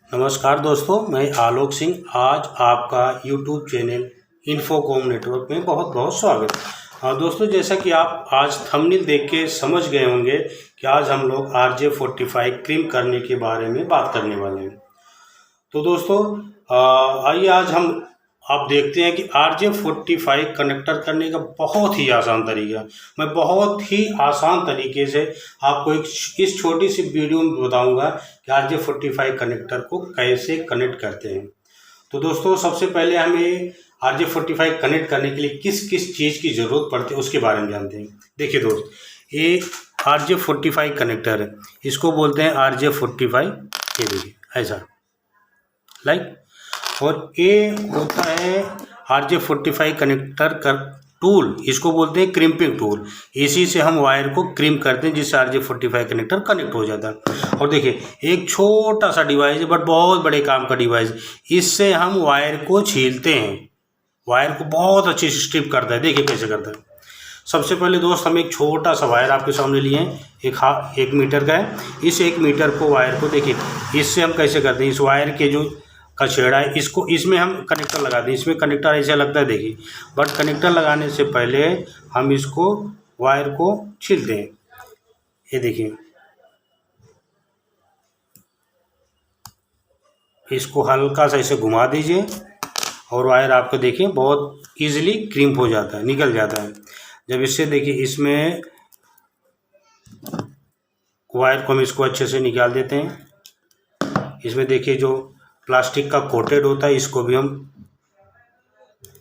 नमस्कार दोस्तों, मैं आलोक सिंह। आज आपका यूट्यूब चैनल इन्फोकॉम नेटवर्क में बहुत बहुत स्वागत है। हाँ दोस्तों, जैसा कि आप आज थंबनेल देख के समझ गए होंगे कि आज हम लोग RJ45 क्रीम करने के बारे में बात करने वाले हैं। तो दोस्तों आइए आज आप देखते हैं कि RJ45 कनेक्टर करने का बहुत ही आसान तरीका। मैं बहुत ही आसान तरीके से आपको इस छोटी सी वीडियो में बताऊंगा कि RJ45 कनेक्टर को कैसे कनेक्ट करते हैं। तो दोस्तों सबसे पहले हमें RJ45 कनेक्ट करने के लिए किस किस चीज़ की ज़रूरत पड़ती है उसके बारे में जानते हैं। देखिए दोस्त, ये RJ45 कनेक्टर है, इसको बोलते हैं RJ45। ये देखिए ऐसा और ये होता है RJ45 कनेक्टर का टूल, इसको बोलते हैं क्रिम्पिंग टूल। इसी से हम वायर को क्रिम करते हैं जिससे RJ45 कनेक्टर कनेक्ट हो जाता है। और देखिए एक छोटा सा डिवाइस है बट बहुत बड़े काम का डिवाइस। इससे हम वायर को छीलते हैं, वायर को बहुत अच्छे से स्ट्रिप करता है। देखिए कैसे करता है। सबसे पहले दोस्त हम एक छोटा सा वायर आपके सामने लिए हैं, एक मीटर का है। इस 1 मीटर को वायर को देखिए, इससे हम कैसे करते हैं, इस वायर के जो का छेड़ा है इसको इसमें हम कनेक्टर लगा दें। इसमें कनेक्टर ऐसे लगता है देखिए, बट कनेक्टर लगाने से पहले हम इसको वायर को छीलते हैं। ये देखिए, इसको हल्का सा ऐसे घुमा दीजिए और वायर आपको देखिए बहुत इजीली क्रिम्प हो जाता है, निकल जाता है। जब इससे देखिए इसमें वायर को हम इसको अच्छे से निकाल देते हैं। इसमें देखिए जो प्लास्टिक का कोटेड होता है इसको भी हम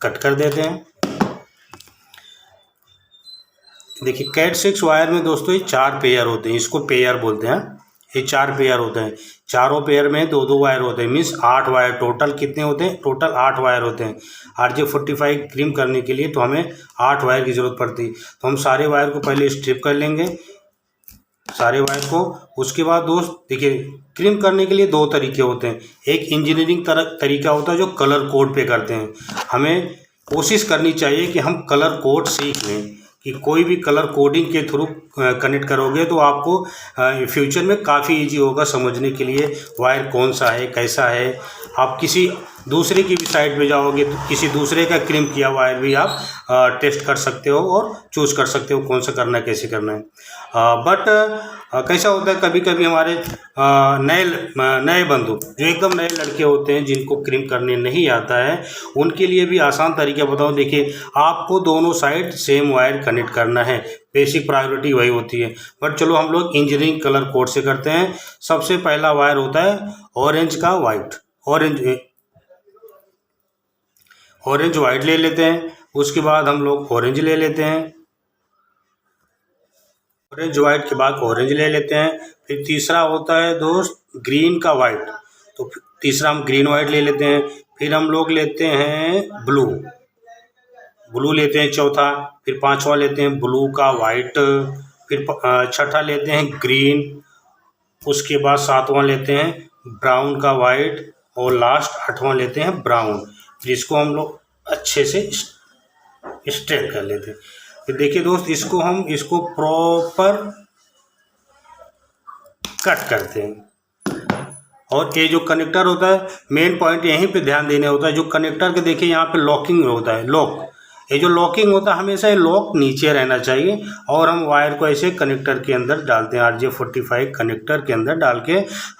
कट कर देते हैं। देखिए कैट 6 वायर में दोस्तों ये 4 पेयर होते हैं, इसको पेयर बोलते हैं। ये 4 पेयर होते हैं, चारों पेयर में 2-2 वायर होते हैं, मीन्स 8 वायर। टोटल कितने होते हैं? टोटल 8 वायर होते हैं। RJ45 क्रीम करने के लिए तो हमें 8 वायर की ज़रूरत पड़ती है। तो हम सारे वायर को पहले स्ट्रिप कर लेंगे, सारे वायर को। उसके बाद दोस्त देखिए, क्रीम करने के लिए 2 तरीके होते हैं। एक इंजीनियरिंग तरीका होता है जो कलर कोड पे करते हैं। हमें कोशिश करनी चाहिए कि हम कलर कोड सीख लें, कि कोई भी कलर कोडिंग के थ्रू कनेक्ट करोगे तो आपको फ्यूचर में काफ़ी इजी होगा समझने के लिए वायर कौन सा है, कैसा है। आप किसी दूसरे की भी साइट पे जाओगे तो किसी दूसरे का क्रीम किया वायर भी आप टेस्ट कर सकते हो और चूज कर सकते हो कौन सा करना है, कैसे करना है। बट कैसा होता है, कभी कभी हमारे नए बंधु जो एकदम नए लड़के होते हैं जिनको क्रीम करने नहीं आता है, उनके लिए भी आसान तरीका बताऊं। देखिए, आपको दोनों साइड सेम वायर कनेक्ट करना है, बेसिक प्रायोरिटी वही होती है। बट चलो हम लोग इंजीनियरिंग कलर कोड से करते हैं। सबसे पहला वायर होता है ऑरेंज का वाइट, ऑरेंज वाइट ले लेते हैं। उसके बाद हम लोग ऑरेंज ले लेते हैं, ऑरेंज वाइट के बाद ऑरेंज ले लेते हैं। फिर तीसरा होता है दोस्त ग्रीन का वाइट, तो तीसरा हम ग्रीन वाइट ले लेते हैं। फिर हम लोग लेते हैं ब्लू लेते हैं चौथा। फिर 5वां लेते हैं ब्लू का वाइट। फिर 6ठा लेते हैं ग्रीन। उसके बाद 7वां लेते हैं ब्राउन का वाइट और लास्ट 8वां लेते हैं ब्राउन। फिर इसको हम लोग अच्छे से स्ट्रेट कर लेते हैं। फिर देखिए दोस्त, इसको प्रॉपर कट करते हैं। और ये जो कनेक्टर होता है, मेन पॉइंट यहीं पे ध्यान देने होता है। जो कनेक्टर के देखिए यहाँ पे लॉकिंग होता है, लॉक। ये जो लॉकिंग होता है हमेशा ये लॉक नीचे रहना चाहिए। और हम वायर को ऐसे कनेक्टर के अंदर डालते हैं, RJ45 कनेक्टर के अंदर डाल के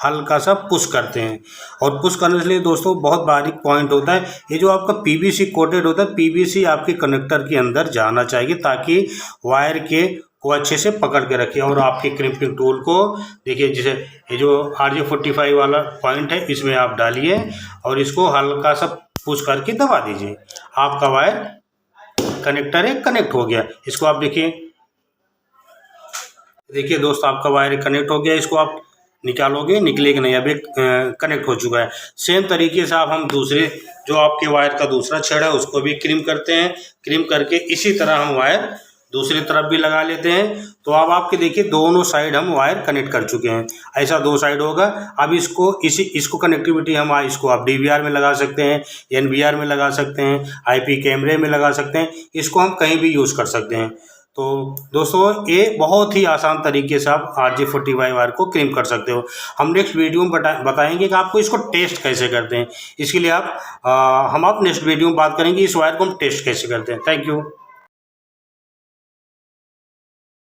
हल्का सा पुश करते हैं। और पुश करने के लिए दोस्तों बहुत बारीक पॉइंट होता है, ये जो आपका PVC कोटेड होता है, PVC आपके कनेक्टर के अंदर जाना चाहिए ताकि वायर के को अच्छे से पकड़ के रखिए। और आपके क्रिम्पिंग टूल को देखिए, जैसे ये जो RJ45 वाला पॉइंट है इसमें आप डालिए और इसको हल्का सा पुश करके दबा दीजिए। आपका वायर कनेक्टर है कनेक्ट हो गया। इसको आप देखिए दोस्त, आपका वायर कनेक्ट हो गया। इसको आप निकालोगे, निकलेगा नहीं, अभी कनेक्ट हो चुका है। सेम तरीके से हम दूसरे जो आपके वायर का दूसरा छेड़ा है उसको भी क्रीम करते हैं। क्रीम करके इसी तरह हम वायर दूसरी तरफ भी लगा लेते हैं। तो अब आपके देखिए दोनों साइड हम वायर कनेक्ट कर चुके हैं। ऐसा 2 साइड होगा। अब इसको कनेक्टिविटी हम इसको आप DVR में लगा सकते हैं, NVR में लगा सकते हैं, IP कैमरे में लगा सकते हैं। इसको हम कहीं भी यूज़ कर सकते हैं। तो दोस्तों ये बहुत ही आसान तरीके से आप RJ45 वायर को क्रिम कर सकते हो। हम नेक्स्ट वीडियो में बताएंगे कि आपको इसको टेस्ट कैसे करते हैं। इसके लिए हम नेक्स्ट वीडियो में बात करेंगे इस वायर को हम टेस्ट कैसे करते हैं। Thank you.